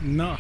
No.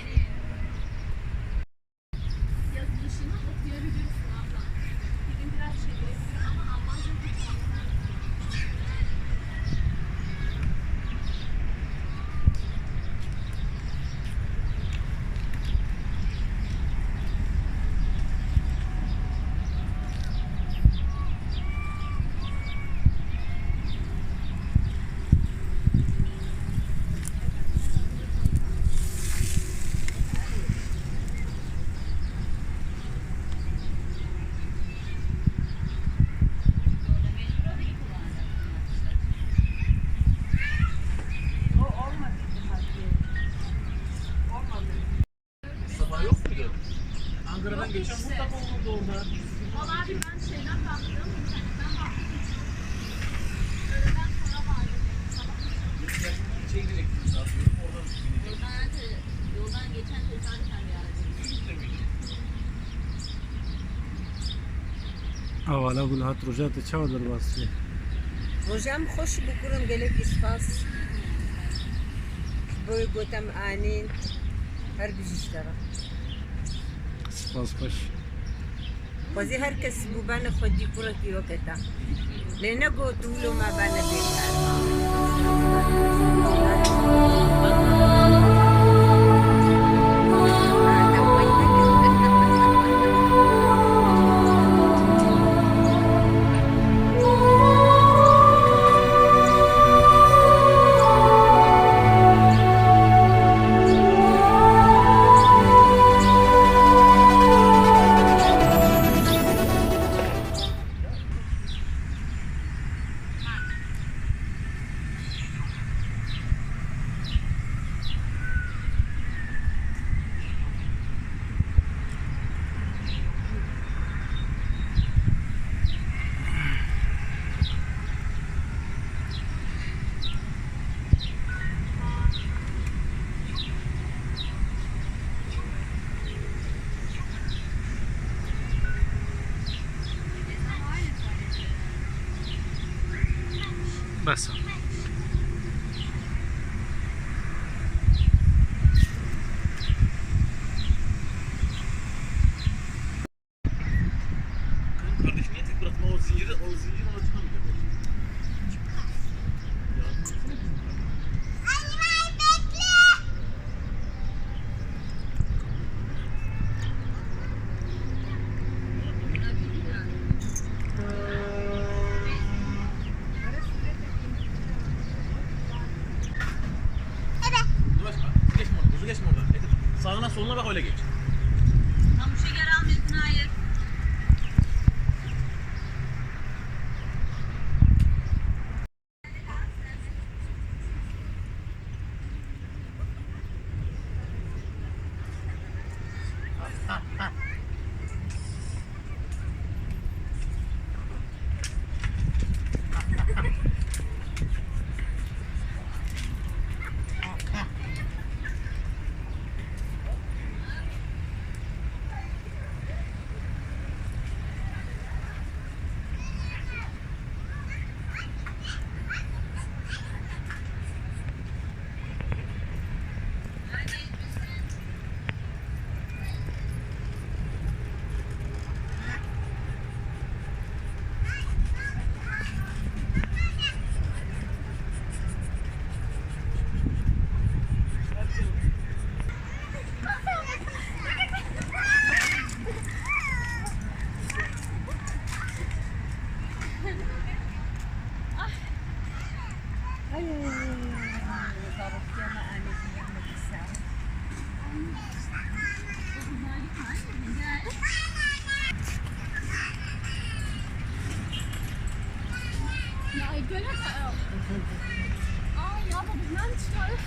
Ankara'dan geçen mutlaka olurdu orada. Valla abi ben şeyden baktım, internetten baktım. Öğleden sonra vardı. İçeri girecektim sanıyorum. Oradan binecektim. Yoldan geçen tesadüfen bir arada. Avala gul hat rojat çadır bası. Rojam hoş bikurum gelip ispas. Boy gotam anin. Her bir işlere. Spas baş. Bazı herkes bu bana khodi kurat yok eta. Lena go tulo ma bana bekar. Bas. Kardeşim niye tek bırakma o zinciri ona çıkamayacak. Hızlı geçme oradan. Sağına soluna bak öyle geç. Tam şeker almıyorsun, hayır. Ja, ik ben het wel. Oh, ja, wat is mensen?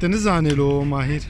Deniz zaneli o Mahir.